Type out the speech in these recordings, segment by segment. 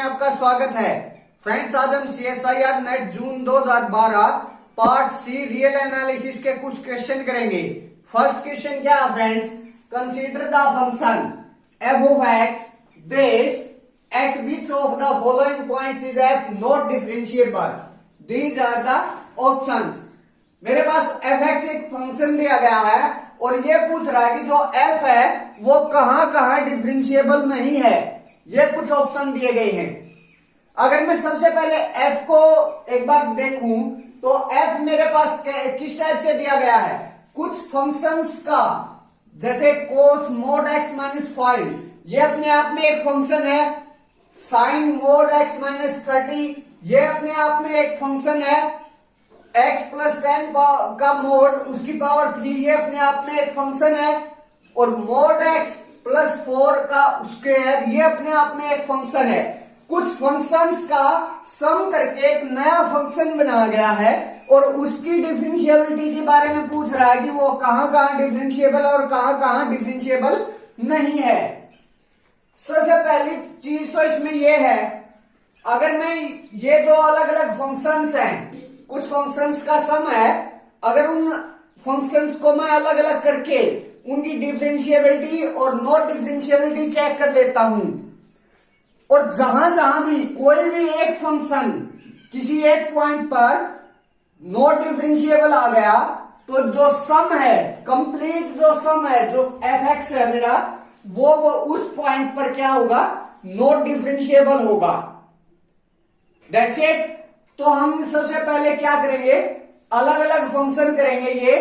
आपका स्वागत है। फ्रेंड्स, आज हम CSIR नेट जून 2012 पार्ट सी रियल एनालिसिस के कुछ क्वेश्चन करेंगे। फर्स्ट क्वेश्चन क्या है friends? Consider the function f of x this at which of the following points is f not differentiable? These are the options। मेरे पास fx एक function दिया गया है और ये पूछ रहा है कि जो f है वो कहां कहां डिफरेंशिएबल नहीं है। ये कुछ ऑप्शन दिए गए हैं। अगर मैं सबसे पहले f को एक बार देखूं तो f मेरे पास किस टाइप से दिया गया है? कुछ फंक्शंस का, जैसे cos mod x माइनस 5, ये अपने आप में एक फंक्शन है। sin mod x माइनस 30, ये अपने आप में एक फंक्शन है। x प्लस 10 का मोड उसकी पावर 3, ये अपने आप में एक फंक्शन है। और mod x प्लस 4 का स्क्वायर, ये अपने आप में एक फंक्शन है। कुछ फंक्शंस का सम करके एक नया फंक्शन बनाया गया है और उसकी डिफरेंशिएबिलिटी के बारे में पूछ रहा है कि वो कहां कहां डिफरेंशिएबल और कहां कहां डिफरेंशिएबल नहीं है। सबसे पहली चीज तो इसमें ये है, अगर मैं ये जो अलग अलग फंक्शंस हैं, कुछ फंक्शंस का सम है, अगर उन फंक्शंस को मैं अलग अलग करके उनकी डिफरेंशिएबिलिटी और नॉट डिफरेंशिएबिलिटी चेक कर लेता हूं, और जहां जहां भी कोई भी एक फंक्शन किसी एक पॉइंट पर नॉट डिफरेंशिएबल आ गया तो जो सम है, कंप्लीट जो सम है, जो fx है मेरा, वो उस पॉइंट पर क्या होगा? नॉट डिफरेंशिएबल होगा। That's it. तो हम सबसे पहले क्या करेंगे? अलग अलग फंक्शन करेंगे ये,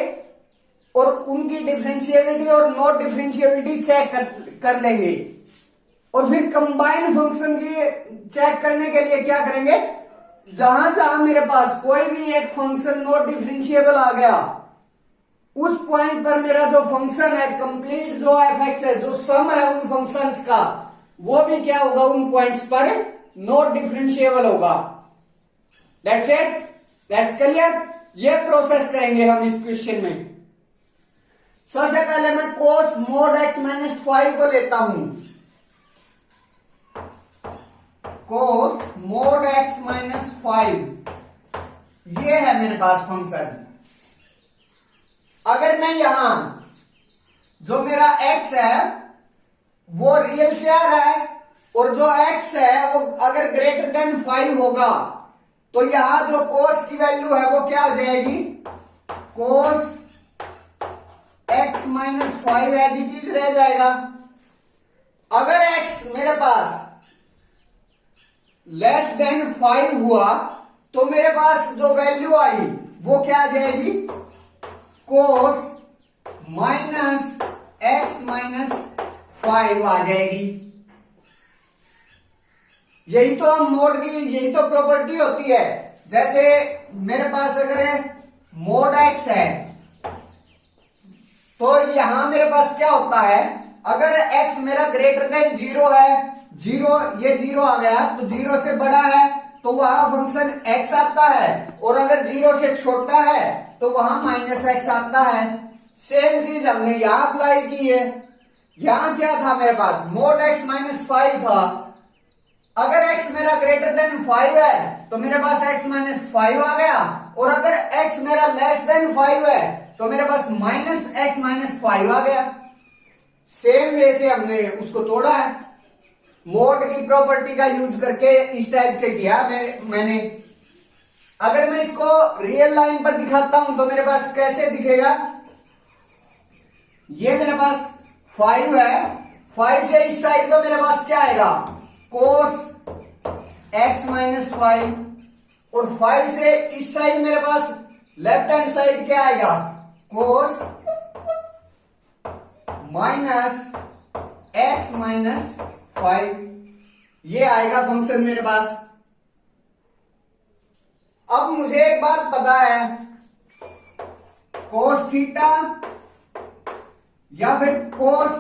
और उनकी डिफरेंशिएबिलिटी और नॉट डिफरेंशिएबिलिटी चेक कर लेंगे। और फिर कंबाइन फंक्शन की चेक करने के लिए क्या करेंगे? जहां जहां मेरे पास कोई भी एक फंक्शन नॉट डिफरेंशिएबल आ गया, उस पॉइंट पर मेरा जो फंक्शन है, कंप्लीट जो fx है, जो सम है उन फंक्शंस का, वो भी क्या होगा? उन पॉइंट्स पर नॉट डिफरेंशिएबल होगा। That's it. That's clear. ये प्रोसेस करेंगे हम इस क्वेश्चन में। सबसे पहले मैं cos mod x माइनस 5 को लेता हूं। cos mod x माइनस 5 ये है मेरे पास फंक्शन। अगर मैं यहां जो मेरा x है वो रियल से आ रहा है, और जो x है वो अगर ग्रेटर देन 5 होगा, तो यहां जो cos की वैल्यू है वो क्या हो जाएगी? cos x minus 5 as it is रह जाएगा। अगर x मेरे पास लेस देन 5 हुआ तो मेरे पास जो वैल्यू आई वो क्या आ जाएगी? cos माइनस x माइनस 5 आ जाएगी। यही तो हम मोड की, यही तो प्रॉपर्टी होती है। जैसे मेरे पास अगर मोड x है तो यहां मेरे पास क्या होता है? अगर x मेरा ग्रेटर देन 0 है, 0, ये 0 आ गया तो 0 से बड़ा है तो वहां फंक्शन x आता है, और अगर 0 से छोटा है तो वहां माइनस x आता है। सेम चीज हमने यहां अप्लाई की है। यहां क्या था मेरे पास? मोड x माइनस 5 था। अगर x मेरा ग्रेटर देन 5 है तो मेरे पास x माइनस 5 आ गया, और अगर x मेरा लेस देन 5 है तो मेरे पास माइनस x माइनस 5 आ गया। सेम वे से हमने उसको तोड़ा है, मोड की प्रॉपर्टी का यूज करके इस टाइप से किया मैंने। अगर मैं इसको रियल लाइन पर दिखाता हूं तो मेरे पास कैसे दिखेगा? ये मेरे पास 5 है, 5 से इस साइड तो मेरे पास क्या आएगा? cos x माइनस 5, और 5 से इस साइड मेरे पास लेफ्ट हैंड साइड क्या आएगा? cos माइनस x माइनस 5, ये आएगा फंक्शन मेरे पास। अब मुझे एक बात पता है, cos थीटा या फिर cos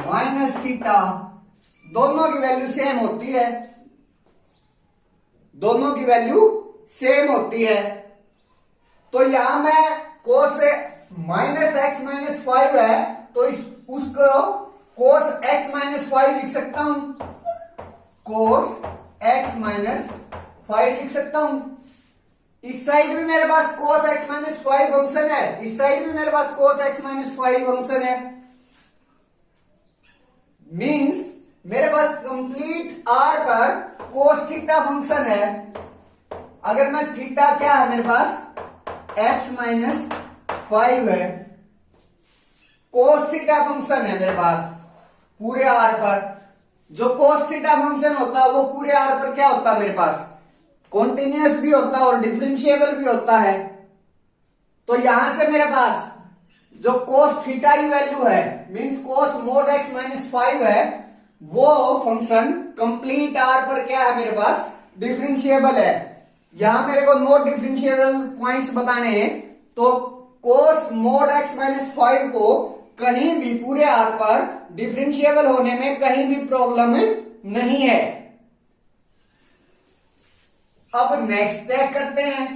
माइनस थीटा, दोनों की वैल्यू सेम होती है। दोनों की वैल्यू सेम होती है। तो यहां मैं cos माइनस x माइनस 5 है तो उसको cos x माइनस 5 लिख सकता हूं। कोस x माइनस 5 लिख सकता हूं। इस साइड भी मेरे पास cos x माइनस 5 फंक्शन है, इस साइड भी मेरे पास cos x माइनस 5 फंक्शन है। मींस मेरे पास कंप्लीट r पर cos थीटा फंक्शन है। अगर मैं थीटा क्या है मेरे पास x माइनस 5 है, cos थीटा फंक्शन है मेरे पास पूरे r पर। जो cos थीटा फंक्शन होता है वो पूरे r पर क्या होता है मेरे पास, कॉन्टिन्यूअस भी होता है और डिफरेंशिएबल भी होता है। तो यहां से मेरे पास जो cos थीटा की वैल्यू है means cos mode x minus 5 है, वो फंक्शन कंप्लीट r पर क्या है मेरे पास, डिफरेंशिएबल है। यहां मेरे को नोट डिफरेंशिएबल पॉइंट्स बताने हैं। तो cos मोड x माइनस 5 को कहीं भी पूरे r पर डिफरेंशिएबल होने में कहीं भी प्रॉब्लम नहीं है। अब नेक्स्ट चेक करते हैं।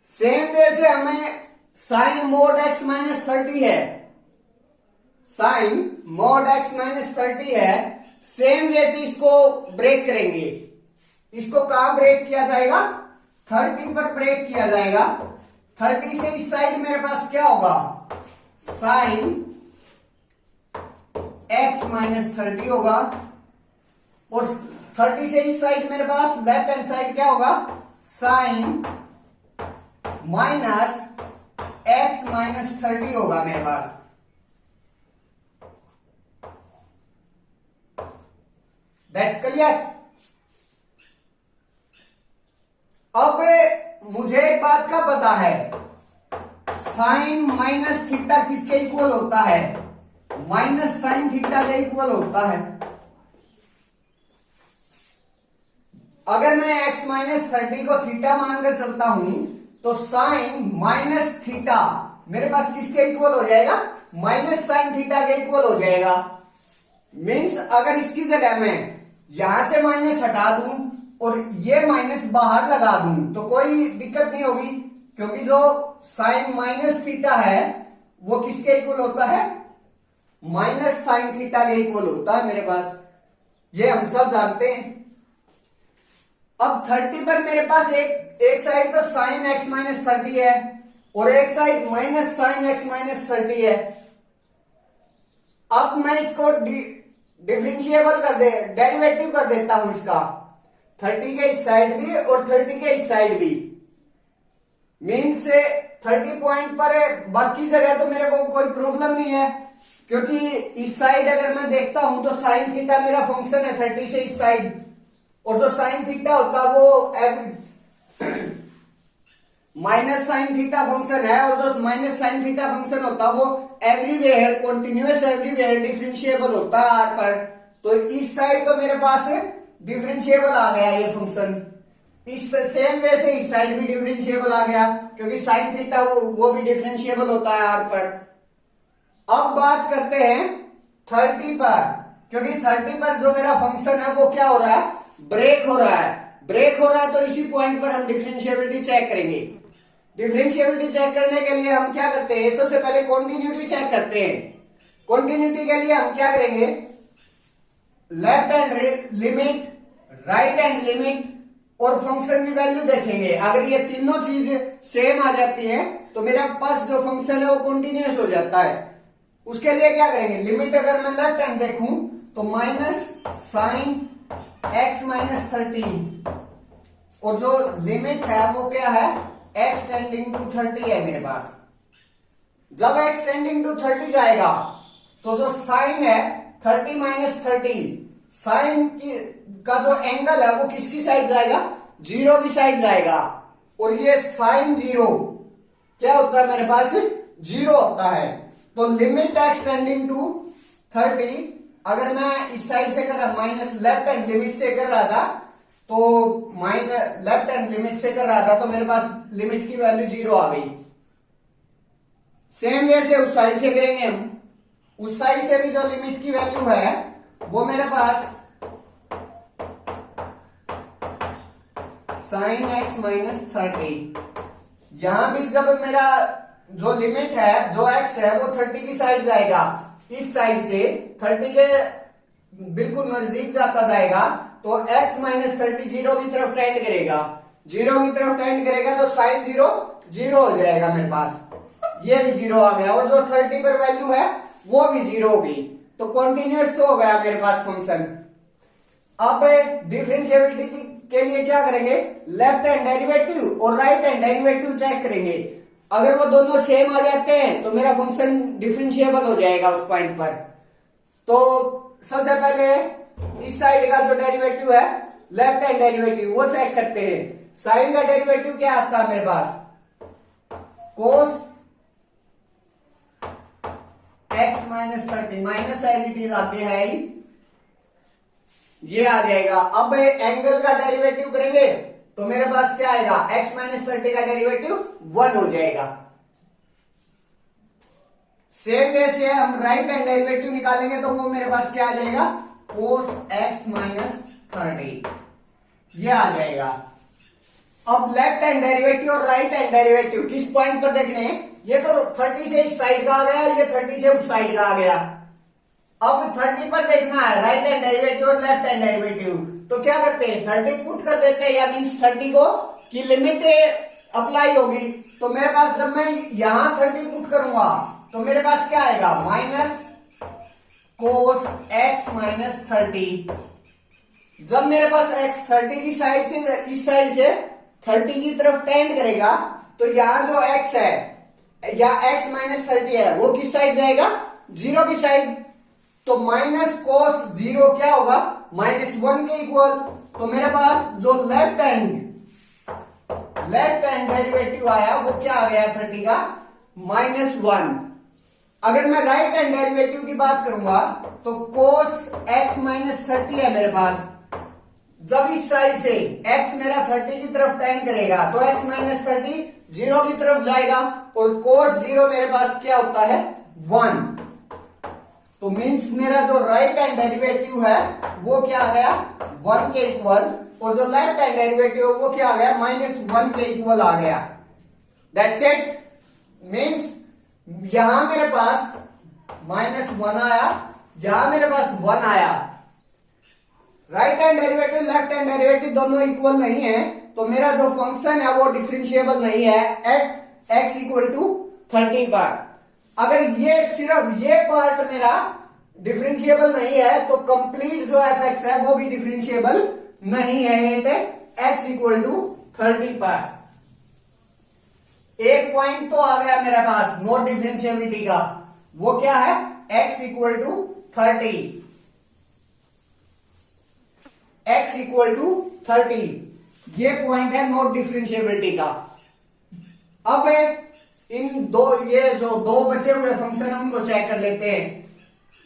सेम वे से हमें साइन मोड x माइनस 30 है, साइन मोड x माइनस 30 है। सेम वे से इसको ब्रेक करेंगे। इसको कहां ब्रेक किया जाएगा, 30 पर ब्रेक किया जाएगा। 30 से इस साइड मेरे पास क्या होगा, साइन x माइनस 30 होगा, और 30 से इस साइड मेरे पास लेफ्ट हैंड साइड क्या होगा, साइन माइनस x माइनस 30 होगा मेरे पास। That's clear. अब मुझे एक बात का पता है, साइन माइनस थीटा किसके इक्वल होता है, माइनस साइन थीटा के इक्वल होता है। अगर मैं x माइनस 30 को थीटा मानकर चलता हूं तो साइन माइनस थीटा मेरे पास किसके इक्वल हो जाएगा, माइनस साइन थीटा के इक्वल हो जाएगा। मींस अगर इसकी जगह मैं यहां से माइनस हटा दूं और ये माइनस बाहर लगा दूं तो कोई दिक्कत नहीं होगी, क्योंकि जो साइन माइनस थीटा है वो किसके इक्वल होता है, माइनस साइन थीटा के इक्वल होता है मेरे पास। ये हम सब जानते हैं। अब 30 पर मेरे पास एक साइड तो साइन x माइनस 30 है और एक side minus sine x minus 30 है। अब मैं इसको डिफरेंशिएबल कर दे डेरिवेटिव कर देता हूं इसका, 30 के इस साइड भी और 30 के इस साइड भी। मीन से 30 पॉइंट पर है, बाकी जगह तो मेरे को कोई प्रॉब्लम नहीं है, क्योंकि इस साइड अगर मैं देखता हूं तो साइन थीटा मेरा फंक्शन है 30 से इस साइड, और जो साइन थीटा होता है वो माइनस साइन थीटा फंक्शन है, और जो माइनस साइन थीटा फंक्शन होता है वो एवरीवेयर कॉन्टिन्यूअस एवरीवेयर डिफरेंशिएबल होता है आर पर। तो इस साइड तो मेरे पास डिफरेंशिएबल आ गया ये फंक्शन, इस सेम वे से इस साइड भी डिफरेंशिएबल आ गया, क्योंकि साइन थीटा वो भी डिफरेंशिएबल होता है आर पर। अब बात करते हैं 30 पर, क्योंकि 30 पर जो मेरा फंक्शन है वो क्या हो रहा है, ब्रेक हो रहा है। ब्रेक हो रहा है तो इसी पॉइंट पर हम डिफरेंशिएबिलिटी चेक करेंगे। डिफरेंशिएबिलिटी चेक करने के लिए हम क्या करते हैं, सबसे पहले कॉन्टिन्यूटी चेक करते हैं। कॉन्टिन्यूटी के लिए हम क्या करेंगे, left hand limit, right hand limit और फंक्शन की वैल्यू देखेंगे। अगर ये तीनों चीज सेम आ जाती है तो मेरे पास जो फंक्शन है वो कॉन्टिन्यूअस हो जाता है। उसके लिए क्या करेंगे, लिमिट अगर मैं लेफ्ट हैंड देखूं तो माइनस साइन x माइनस 30, और जो लिमिट है वो क्या है, x टेंडिंग टू 30 है मेरे पास। जब x टेंडिंग टू 30 जाएगा तो जो साइन है 30 माइनस 30, साइन का जो एंगल है वो किसकी साइड जाएगा, जीरो की साइड जाएगा, और ये साइन जीरो क्या होता है मेरे पास, जीरो होता है। तो लिमिट x टेंडिंग टू 30 अगर मैं इस साइड से कर रहा, माइनस लेफ्ट हैंड लिमिट से कर रहा था तो माइनस लेफ्ट हैंड लिमिट से कर रहा था तो मेरे पास लिमिट की वैल्यू जीरो आ गई। सेम वे से उस साइड से करेंगे हम, उस साइड से भी जो लिमिट की वैल्यू है वो मेरे पास साइन x माइनस 30। यहां भी जब मेरा जो लिमिट है, जो x है वो 30 की साइड जाएगा, इस साइड से 30 के बिल्कुल नजदीक जाता जाएगा, तो x माइनस 30 जीरो की तरफ टेंड करेगा, जीरो की तरफ टेंड करेगा तो साइन जीरो जीरो हो जाएगा मेरे पास, ये भी जीरो आ गया, और जो 30 पर वैल्यू है वो भी जीरो होगी, तो कॉन्टिन्यूअस तो हो गया मेरे पास फंक्शन। अब डिफरेंशिएबिलिटी के लिए क्या करेंगे, लेफ्ट हैंड डेरिवेटिव और राइट हैंड डेरिवेटिव चेक करेंगे, अगर वो दोनों सेम आ जाते हैं तो मेरा फंक्शन डिफरेंशिएबल हो जाएगा उस पॉइंट पर। तो सबसे पहले इस साइड का जो डेरिवेटिव है, लेफ्ट हैंड डेरिवेटिव, वो चेक करते हैं। साइन का डेरिवेटिव क्या आता है मेरे पास, cos x minus 30, minus as it is आते हैं, ये आ जाएगा। अब एंगल का डेरिवेटिव करेंगे तो मेरे पास क्या आएगा, x माइनस 30 का डेरिवेटिव 1 हो जाएगा। सेम वे से हम राइट हैंड डेरिवेटिव निकालेंगे तो वो मेरे पास क्या आ जाएगा, cos x माइनस 30, ये आ जाएगा। अब लेफ्ट हैंड डेरिवेटिव और राइट हैंड डेरिवेटिव किस पॉइंट पर देखने हैं, ये तो 30 से इस साइड का आ गया, ये 30 से उस साइड का आ गया। अब 30 पर देखना है राइट हैंड डेरिवेटिव और लेफ्ट हैंड डेरिवेटिव, तो क्या करते हैं 30 पुट कर देते हैं, या मींस 30 को की लिमिट अप्लाई होगी, तो मेरे पास जब मैं यहां 30 पुट करूंगा तो मेरे पास क्या आएगा, माइनस कोस x माइनस 30। जब मेरे पास x 30 की साइड से, इस साइड से 30 की तरफ टेंड करेगा, तो यहां जो x है या x माइनस 30 है वो किस साइड जाएगा, जीरो की साइड, तो माइनस कोस जीरो क्या होगा, -1 के इक्वल। तो मेरे पास जो लेफ्ट हैंड डेरिवेटिव आया वो क्या आ गया 30 का, -1। अगर मैं राइट हैंड डेरिवेटिव की बात करूंगा तो कोस x माइनस 30 है मेरे पास, जब इस साइड से x मेरा 30 की तरफ टेंड करेगा तो x माइनस 30 जीरो की तरफ जाएगा, और कोस जीरो मेरे पास क्या होता है, 1। तो मींस मेरा जो राइट हैंड डेरिवेटिव है वो क्या आ गया, 1 के इक्वल, और जो लेफ्ट हैंड डेरिवेटिव वो क्या आ गया, -1 के इक्वल आ गया। That's it. मींस यहां मेरे पास -1 आया, यहां मेरे पास 1 आया। Right hand derivative left hand derivative दोनों इक्वल नहीं है, तो मेरा जो फंक्शन है वो डिफरेंशिएबल नहीं है एट x इक्वल टू 30 पर। अगर ये सिर्फ ये पार्ट मेरा डिफरेंशिएबल नहीं है तो कंप्लीट जो fx है वो भी डिफरेंशिएबल नहीं है एट x इक्वल टू 30 पर। एक पॉइंट तो आ गया मेरे पास नॉट डिफरेंशिएबिलिटी का, वो क्या है, x equal to 30, x equal to 30, ये पॉइंट है नॉट डिफरेंशिएबिलिटी का। अब इन दो, ये जो दो बचे हुए फंक्शन है उनको चेक कर लेते हैं।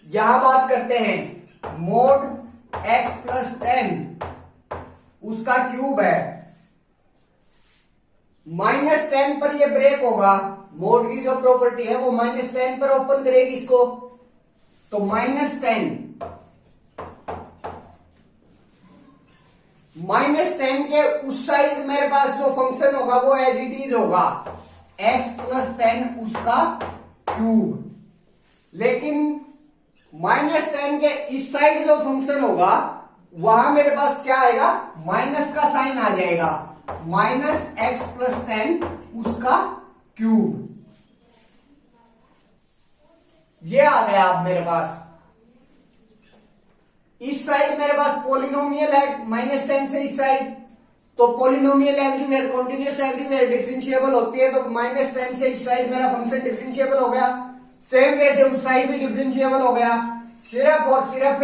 यहां बात करते हैं मोड x प्लस 10 उसका क्यूब है, -10 पर ये ब्रेक होगा, मोड की जो प्रॉपर्टी है वो -10 पर ओपन करेगी इसको, तो -10 के उस साइड मेरे पास जो फंक्शन होगा वो एज इट इज होगा x प्लस 10 उसका क्यूब। लेकिन -10 के इस साइड जो फंक्शन होगा वहां मेरे पास क्या आएगा, माइनस का साइन आ जाएगा, -x प्लस 10 उसका क्यूब, ये आ गया अब मेरे पास। इस साइड मेरे पास पॉलिनोमियल है -10 से इस साइड, तो polynomial everywhere, continuous everywhere differentiable होती है, तो -10 से इस साइड मेरा फंक्शन डिफरेंशिएबल हो गया। सेम वे से उस साइड भी डिफरेंशिएबल हो गया। सिर्फ और सिर्फ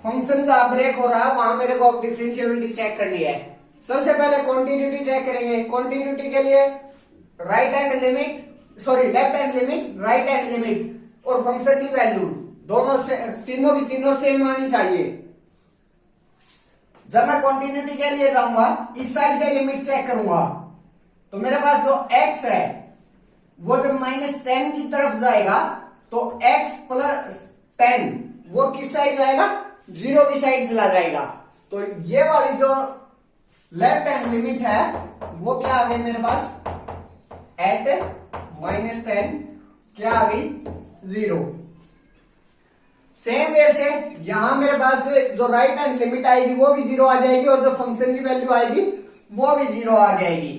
फंक्शन जहां ब्रेक हो रहा है वहां मेरे को डिफरेंशिएबिलिटी चेक करनी है। सबसे पहले कॉन्टिन्यूटी चेक करेंगे। कॉन्टिन्यूटी के लिए right hand limit, sorry left hand limit, right hand limit और फंक्शन की वैल्यू दोनों से, तीनों की तीनों सेम आनी चाहिए। जब मैं कॉन्टिन्यूटी के लिए जाऊंगा इस साइड से लिमिट चेक करूंगा तो मेरे पास जो x है वो जब -10 की तरफ जाएगा तो x प्लस 10 वो किस साइड जाएगा, जीरो की साइड चला जाएगा। तो ये वाली जो लेफ्ट हैंड लिमिट है वो क्या आ गई मेरे पास, एट -10 क्या आ गई 0। सेम वे से यहां मेरे पास जो राइट हैंड लिमिट आएगी वो भी 0 आ जाएगी और जो फंक्शन की वैल्यू आएगी वो भी 0 आ जाएगी।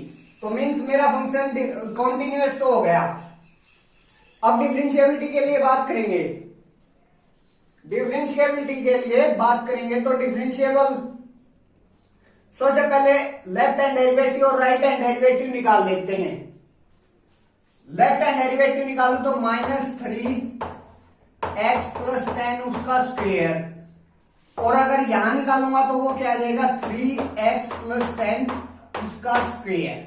तो मींस मेरा फंक्शन कॉन्टिन्यूअस तो हो गया। अब डिफरेंशिएबिलिटी के लिए बात करेंगे। डिफरेंशिएबिलिटी के लिए बात करेंगे तो डिफरेंशिएबल सबसे पहले लेफ्ट हैंड डेरिवेटिव और राइट हैंड डेरिवेटिव निकाल लेते हैं। लेफ्ट हैंड डेरिवेटिव निकालू तो -3x + 10 उसका स्क्वायर, और अगर यहां निकालूंगा तो वो क्या आ जाएगा 3x + 10 उसका स्क्वायर।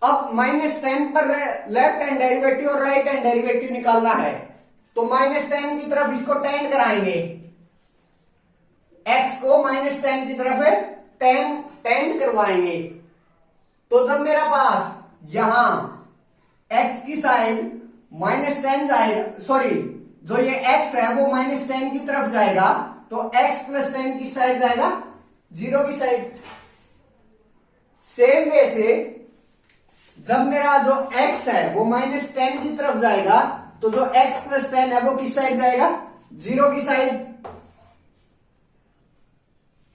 अब -10 पर लेफ्ट हैंड डेरिवेटिव और राइट हैंड डेरिवेटिव निकालना है तो -10 की तरफ इसको टेंड कराएंगे, x को -10 की तरफ टेंड करवाएंगे। तो जब मेरा पास यहां x की साइड -10 जाएगा, सॉरी जो ये x है वो -10 की तरफ जाएगा तो x + 10 की साइड जाएगा 0 की साइड। सेम वे से जब मेरा जो x है वो -10 की तरफ जाएगा तो जो x + 10 है वो किस साइड जाएगा 0 की साइड।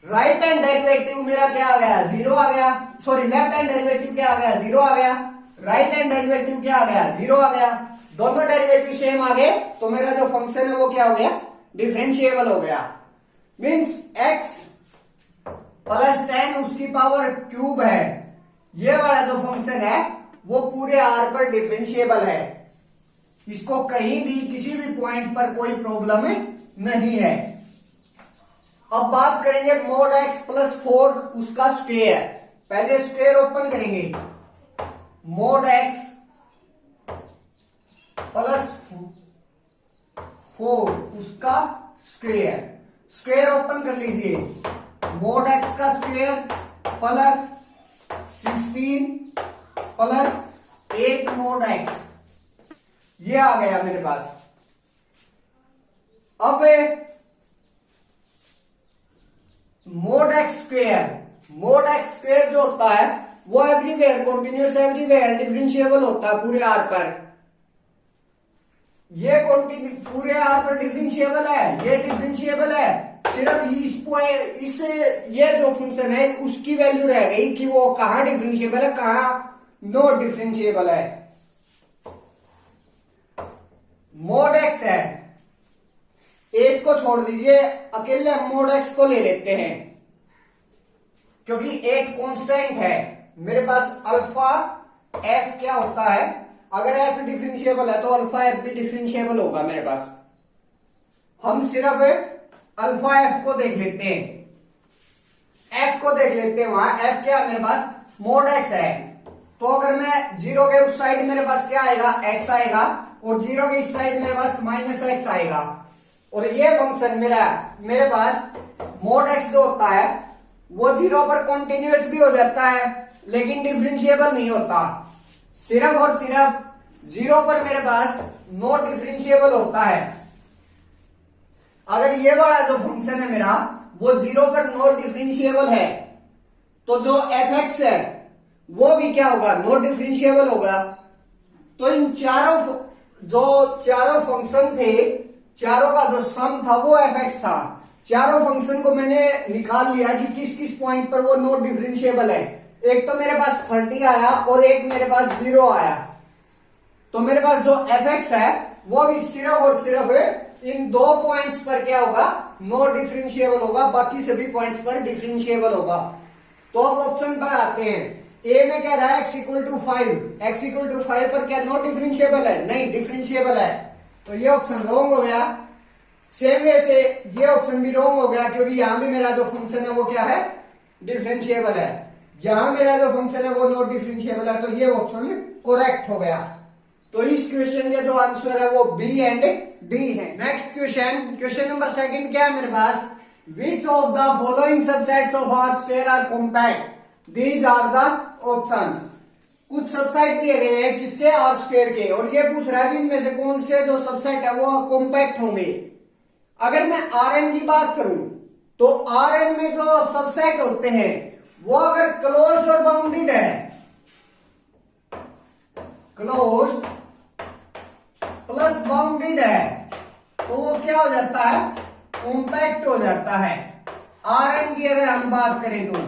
राइट हैंड डेरिवेटिव मेरा क्या आ गया 0 आ गया, सॉरी लेफ्ट हैंड डेरिवेटिव क्या आ गया 0 आ गया, राइट हैंड डेरिवेटिव क्या आ गया 0 आ गया। दोनों डेरिवेटिव सेम आ गए तो मेरा जो फंक्शन है वो क्या हो गया डिफरेंशिएबल हो गया। मींस x + 10 उसकी पावर क्यूब है, ये वाला जो फंक्शन है वो पूरे r पर डिफरेंशिएबल है। इसको कहीं भी किसी भी पॉइंट पर कोई प्रॉब्लम नहीं है। अब बात करेंगे mod x + 4 उसका स्क्वायर। पहले स्क्वायर ओपन करेंगे, mod x + 4 उसका स्क्वायर। स्क्वायर ओपन कर लीजिए, mod x का square plus 16 plus 8 mod x, ये आ गया मेरे पास। अब mod x स्क्वायर जो होता है वो एवरीवेयर कंटिन्यूअस, एवरीवेयर डिफरेंशिएबल होता है पूरे r पर। ये पूरे r पर डिफरेंशिएबल है, ये डिफरेंशिएबल है। सिर्फ इस पॉइंट इस ये जो फंक्शन है उसकी वैल्यू रह गई कि वो कहां डिफरेंशिएबल है कहां नो डिफरेंशिएबल है। mod x है, 8 को छोड़ दीजिए, अकेले mod x को ले लेते हैं क्योंकि 8 कांस्टेंट है। मेरे पास अल्फा f क्या होता है, अगर f डिफरेंशिएबल है तो अल्फा f भी डिफरेंशिएबल होगा मेरे पास। हम सिर्फ अल्फा f को देख लेते हैं, f को देख लेते हैं। वहां f क्या मेरे पास mod x है, तो अगर मैं 0 के उस साइड मेरे पास क्या आएगा x आएगा और 0 के इस साइड मेरे पास -x आएगा। और ये फंक्शन मेरे पास mod x जो होता है वो 0 पर कॉन्टिन्यूअस भी हो जाता है लेकिन डिफरेंशिएबल नहीं होता। सिर्फ और सिर्फ 0 पर मेरे पास नो डिफरेंशिएबल होता है। अगर ये वाला जो फंक्शन है मेरा वो 0 पर नो डिफरेंशिएबल है तो जो fx है वो भी क्या होगा नो डिफरेंशिएबल होगा। तो इन चारों फंक्शन थे, चारों का जो सम था वो fx था। चारों फंक्शन को मैंने निकाल लिया कि किस किस पॉइंट पर वो नो डिफरेंशिएबल है। एक तो मेरे पास 30 आया और एक मेरे पास 0 आया, तो मेरे पास जो fx है वो भी सिर्फ और सिर्फ इन 2 पॉइंट्स पर क्या होगा नो डिफरेंशिएबल होगा, बाकी सभी पॉइंट्स पर डिफरेंशिएबल होगा। तो अब ऑप्शन पर आते हैं। ए में कह रहा है x = 5, x = 5 पर क्या नो डिफरेंशिएबल है, नहीं डिफरेंशिएबल है, तो ये ऑप्शन रॉन्ग हो गया। सेम वे से ये ऑप्शन भी रॉन्ग हो गया क्योंकि यहां भी मेरा जो फंक्शन है वो क्या है डिफरेंशिएबल है, यहां मेरा जो फंक्शन है वो नॉट डिफरेंशिएबल है, तो ये ऑप्शन करेक्ट हो गया। तो इस क्वेश्चन के जो आंसर है वो बी एंड डी है। नेक्स्ट क्वेश्चन नंबर 2 क्या है मेरे पास, which of the following subsets of R square are compact, these are the options. कुछ सबसेट दिए गए हैं किसके आर स्क्वायर के, और ये पूछ रहा है कि इनमें से कौन से जो सबसेट है वो कॉम्पैक्ट होंगे। अगर मैं Rn की बात करूं तो Rn में जो सबसेट होते हैं वो अगर क्लोज्ड और बाउंडेड है क्लोज्ड प्लस बाउंडेड है तो वो क्या हो जाता है, कॉम्पैक्ट हो जाता है। Rn की अगर हम बात करें तो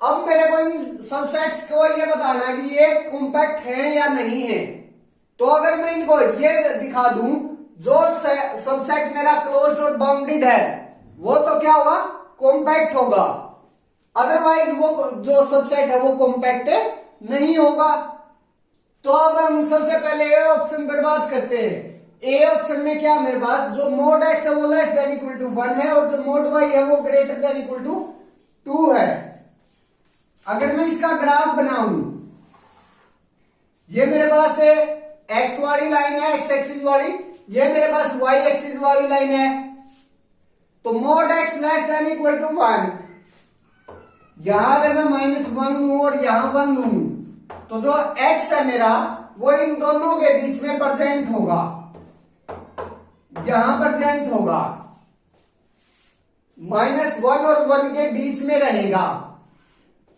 अब मेरे को इन सबसेट्स को ये बताना है कि ये कॉम्पैक्ट है या नहीं है। तो अगर मैं इनको ये दिखा दूं जो सबसेट मेरा क्लोज्ड और बाउंडेड है वो तो क्या होगा, कॉम्पैक्ट होगा, अदरवाइज वो जो सबसेट है वो कॉम्पैक्ट नहीं होगा। तो अब हम सबसे पहले ए ऑप्शन पर बात करते हैं। ए ऑप्शन में क्या मेरे पास जो मोड एक्स है वो लेस देन इक्वल टू 1 है और जो मोड वाई है वो ग्रेटर देन इक्वल टू 2 है। अगर मैं इसका ग्राफ बनाऊं, ये मेरे पास है एक्स वाली लाइन है, एक्स एक्सिस वाली, ये मेरे पास वाई एक्सिस वाली लाइन है। तो mod x less than equal to 1, यहां अगर मैं -1 लूं और यहां 1 लूं तो जो x है मेरा वो इन दोनों के बीच में प्रेजेंट होगा, यहां प्रेजेंट होगा, -1 और 1 के बीच में रहेगा।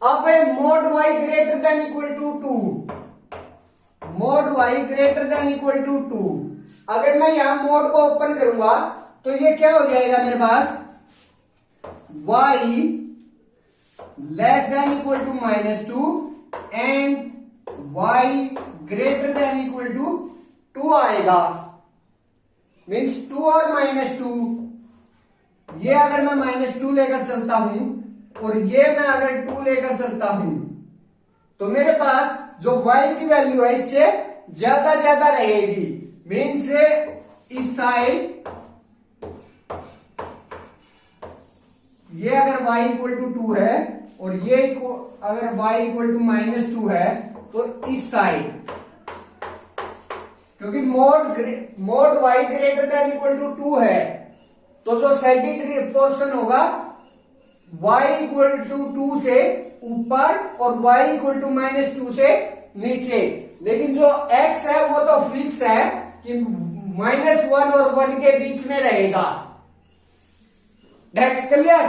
अब mod y greater than equal to 2, mod y greater than equal to 2, अगर मैं यहां मोड को ओपन करूंगा तो ये क्या हो जाएगा मेरे पास, y less than equal to -2 and y greater than equal to 2 आएगा। मीन्स 2 और -2, ये अगर मैं -2 लेकर चलता हूं और ये मैं अगर 2 लेकर चलता हूं तो मेरे पास जो y की वैल्यू है इससे ज्यादा रहेगी। मीन्स इस साइड ये अगर y इक्वल टू 2 है और ये अगर y इक्वल टू -2 है तो इस साइड, क्योंकि mod y greater than equal to 2 है तो जो सेकेंडरी पोर्शन होगा y इक्वल टू 2 से ऊपर और y इक्वल टू -2 से नीचे। लेकिन जो x है वो तो फिक्स है कि -1 और 1 के बीच में रहेगा। That's clear.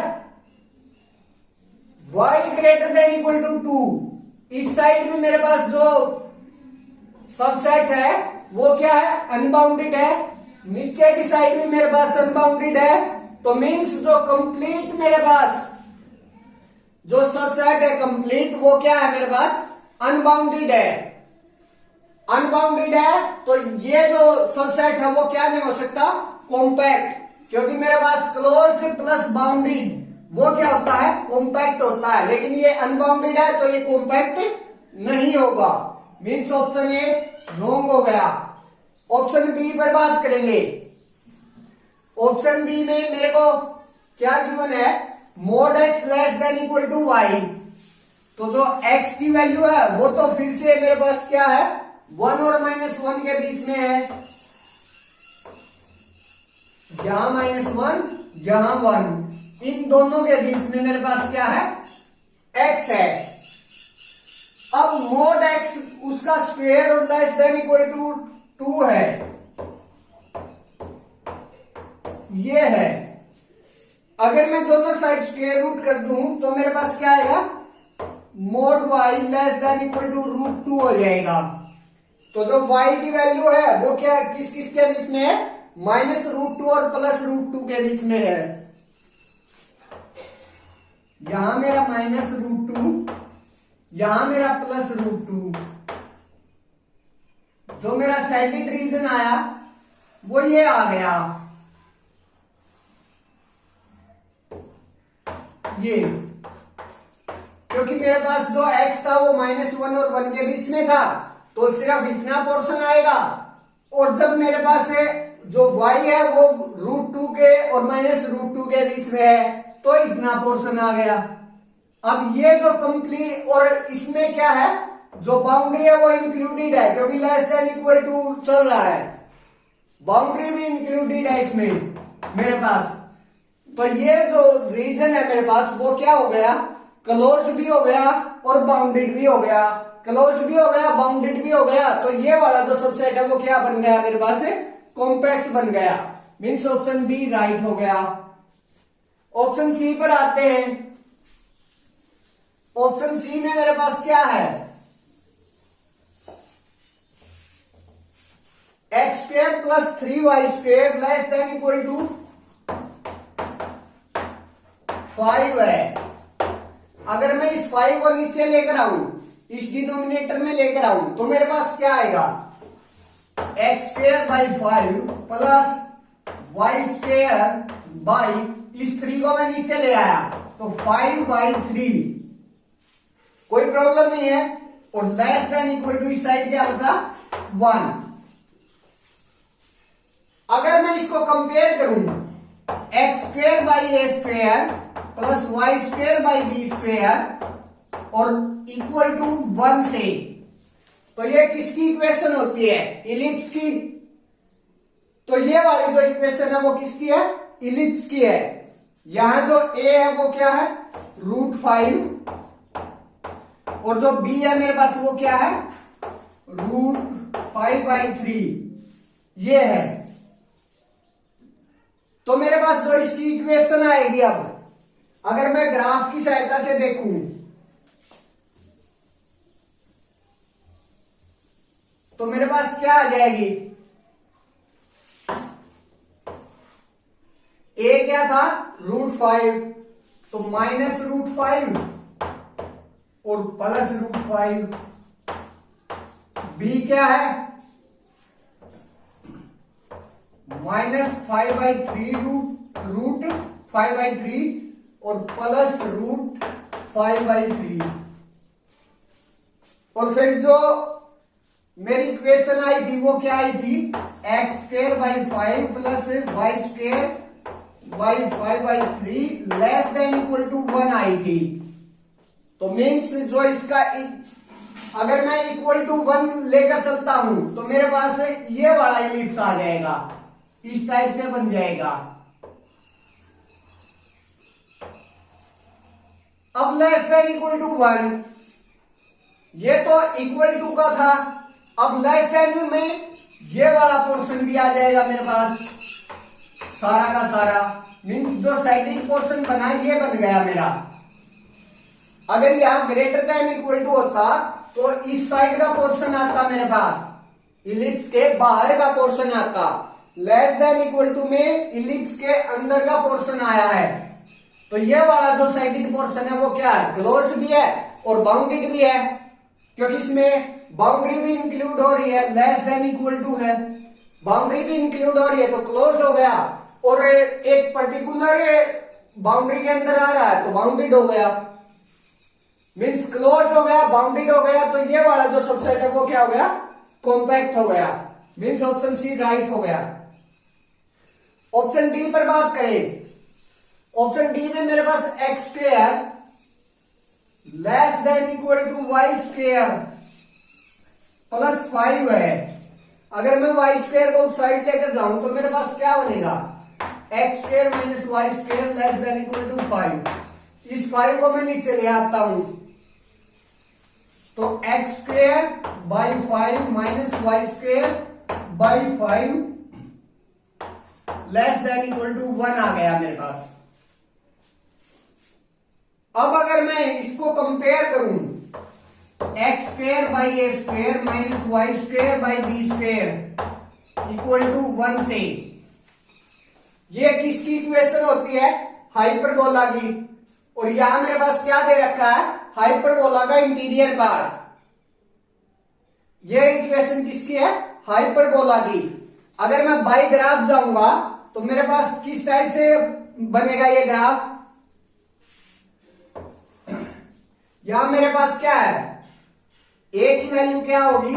y greater than equal to 2, इस साइड में मेरे पास जो सबसेट है वो क्या है, अनबाउंडेड है। नीचे की साइड में मेरे पास अनबाउंडेड है। तो मींस जो कंप्लीट मेरे पास जो सबसेट है कंप्लीट वो क्या है मेरे पास, अनबाउंडेड है। अनबाउंडेड है तो ये जो सबसेट है वो क्या नहीं हो सकता, कॉम्पैक्ट, क्योंकि मेरे पास क्लोज्ड प्लस बाउंडेड वो क्या होता है, कॉम्पैक्ट होता है। लेकिन ये अनबाउंडेड है तो ये कॉम्पैक्ट नहीं होगा। मीन्स ऑप्शन ए रॉन्ग हो गया। ऑप्शन बी पर बात करेंगे। ऑप्शन बी में मेरे को क्या गिवन है, mod x less than equal to y. तो जो x की वैल्यू है वो तो फिर से मेरे पास क्या है, 1 और -1 के बीच में है। यहां -1 यहां 1, इन दोनों के बीच में मेरे पास क्या है, x है। अब मोड x उसका स्क्वायर और लेस देन इक्वल टू 2 है, ये है। अगर मैं दोनों साइड स्क्वायर रूट कर दूं तो मेरे पास क्या आएगा, mod y less than equal to √2 हो जाएगा। तो जो y की वैल्यू है वो क्या किस किस के बीच में है, -√2 और +√2 के बीच में है। यहां मेरा -√2, यहां मेरा +√2। जो मेरा सेकंड रीजन आया वो ये आ गया, ये, क्योंकि मेरे पास जो x था वो -1 और 1 के बीच में था तो सिर्फ इतना पोर्शन आएगा। और जब मेरे पास है जो y है वो √2 के और -√2 के बीच में है तो इतना पोर्शन आ गया। अब ये जो कंप्लीट, और इसमें क्या है, जो बाउंड्री है वो इंक्लूडेड है क्योंकि लेस देन इक्वल टू चल रहा है, बाउंड्री भी इंक्लूडेड है इसमें मेरे पास। तो ये जो रीजन है मेरे पास वो क्या हो गया, क्लोज्ड भी हो गया और बाउंडेड भी हो गया। क्लोज्ड भी हो गया, बाउंडेड भी हो गया, तो ये वाला जो सबसेट है वो क्या बन गया मेरे पास, कॉम्पैक्ट बन गया। मीन्स ऑप्शन बी राइट हो गया। ऑप्शन सी पर आते हैं। ऑप्शन सी में मेरे पास क्या है, x square plus 3y² less than equal to 5 है। अगर मैं इस 5 को नीचे लेकर आऊं, इस डिनोमिनेटर में लेकर आऊं, तो मेरे पास क्या आएगा, x² 5 प्लस y² बाई, इस 3 को मैं नीचे ले आया तो 5/3, कोई प्रॉब्लम नहीं है। और लेस देन इक्वल टू इस साइड क्या बचा, 1। अगर मैं इसको कंपेयर करूं, x² प्लस y² और इक्वल टू 1 से, तो ये किसकी इक्वेशन होती है, इलिप्स की। तो ये वाली जो इक्वेशन है वो किसकी है, इलिप्स की है। यहां जो a है वो क्या है, √5, और जो b है मेरे पास वो क्या है, √5/3, ये है। तो मेरे पास जो इसकी इक्वेशन आएगी, अब अगर मैं ग्राफ की सहायता से देखूं, तो मेरे पास क्या आ जाएगी, a क्या था, √5, तो -√5 और प्लस √5। b क्या है, -5/3 √5/3 और प्लस √5/3। और फिर जो मेरी इक्वेशन आई थी वो क्या आई थी, x² 5 plus y² 5/3 less than equal to 1 आई थी। तो मीन्स जो इसका अगर मैं इक्वल टू 1 लेकर चलता हूं तो मेरे पास ये वाला इलिप्स आ जाएगा, इस टाइप से बन जाएगा। अब लेस देन इक्वल टू 1, ये तो इक्वल टू का था, अब लेस देन में ये वाला पोर्शन भी आ जाएगा मेरे पास, सारा का सारा। मीन्स जो साइडिंग पोर्शन बना ये बन गया मेरा। अगर यहां ग्रेटर देन इक्वल टू होता तो इस साइड का पोर्शन आता मेरे पास, इलिप्स के बाहर का पोर्शन आता। लेस देन इक्वल टू में इलिप्स के अंदर का पोर्शन आया है, तो ये वाला जो साइडिंग पोर्शन है वो क्या है, क्लोज्ड भी है और बाउंडेड भी है, क्योंकि इसमें बाउंड्री भी इंक्लूड हो रही है। लेस देन इक्वल टू है, बाउंड्री भी इंक्लूड हो रही है तो क्लोज हो गया, और एक पर्टिकुलर बाउंड्री के अंदर आ रहा है तो बाउंडेड हो गया। मीन्स क्लोज हो गया, बाउंडेड हो गया, तो ये वाला जो सबसेट है वो क्या हो गया, कॉम्पैक्ट हो गया। मीन्स ऑप्शन सी राइट हो गया। ऑप्शन डी पर बात करें, ऑप्शन डी में मेरे पास x² लेस देन इक्वल टू y² प्लस 5 है। अगर मैं y² को उस साइड लेकर जाऊं तो मेरे पास क्या बनेगा, x² minus y² less than equal to 5। इस 5 को मैं नीचे ले आता हूं तो x² by 5 minus y² by 5 less than equal to 1 आ गया मेरे पास। अब अगर मैं इसको कंपेयर करूं, x² by a² minus y² by b² equals to 1 से, ये किसकी इक्वेशन होती है, हाइपरबोला की। और यहां मेरे पास क्या दे रखा है, हाइपरबोला का इंटीरियर पार्ट। ये इक्वेशन किसकी है, हाइपरबोला की। अगर मैं बाई ग्राफ जाऊंगा तो मेरे पास किस टाइप से बनेगा ये ग्राफ, यहां मेरे पास क्या है, a की वैल्यू क्या होगी,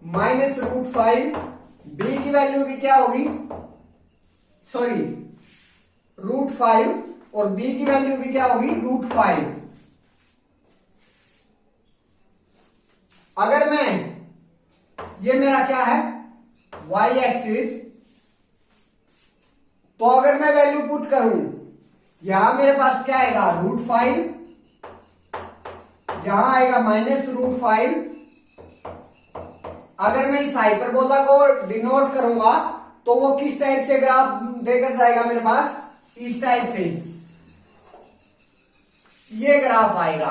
-√5, b की वैल्यू भी क्या होगी, सॉरी √5, और b की वैल्यू भी क्या होगी, √5। अगर मैं, ये मेरा क्या है, y एक्सिस, तो अगर मैं वैल्यू पुट करूं, यहां मेरे पास क्या आएगा, √5, यहां आएगा -√5। अगर मैं इस हाइपरबोला को डिनोट करूंगा तो वो किस टाइप से ग्राफ देकर जाएगा मेरे पास, इस टाइप से ये ग्राफ आएगा।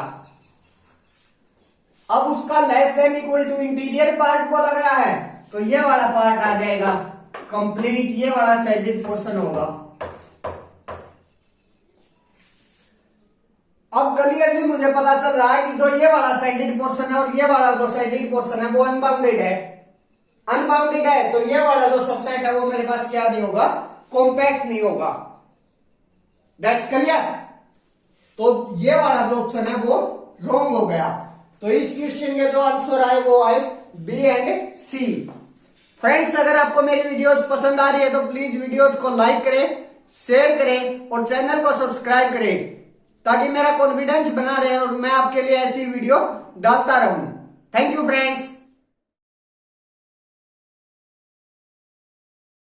अब उसका less than equal to interior part बोला गया है, तो ये वाला पार्ट आ जाएगा कंप्लीट, ये वाला साइडेड पोर्शन होगा। अब क्लियरली मुझे पता चल रहा है कि जो ये वाला साइडेड पोर्शन है और ये वाला जो साइडेड पोर्शन है वो अनबाउंडेड है। अनबाउंडेड है तो ये वाला जो सबसेट है वो मेरे पास क्या नहीं होगा, कॉम्पैक्ट नहीं होगा। That's clear. तो ये वाला जो ऑप्शन है वो रॉन्ग हो गया। तो इस क्वेश्चन के जो आंसर आए वो आए बी एंड सी। फ्रेंड्स, अगर आपको मेरी वीडियोस पसंद आ रही है तो प्लीज वीडियोस को लाइक करें, शेयर करें और चैनल को सब्सक्राइब करें ताकि मेरा कॉन्फिडेंस बना रहे और मैं आपके लिए ऐसी वीडियो डालता रहूं। Thank you friends.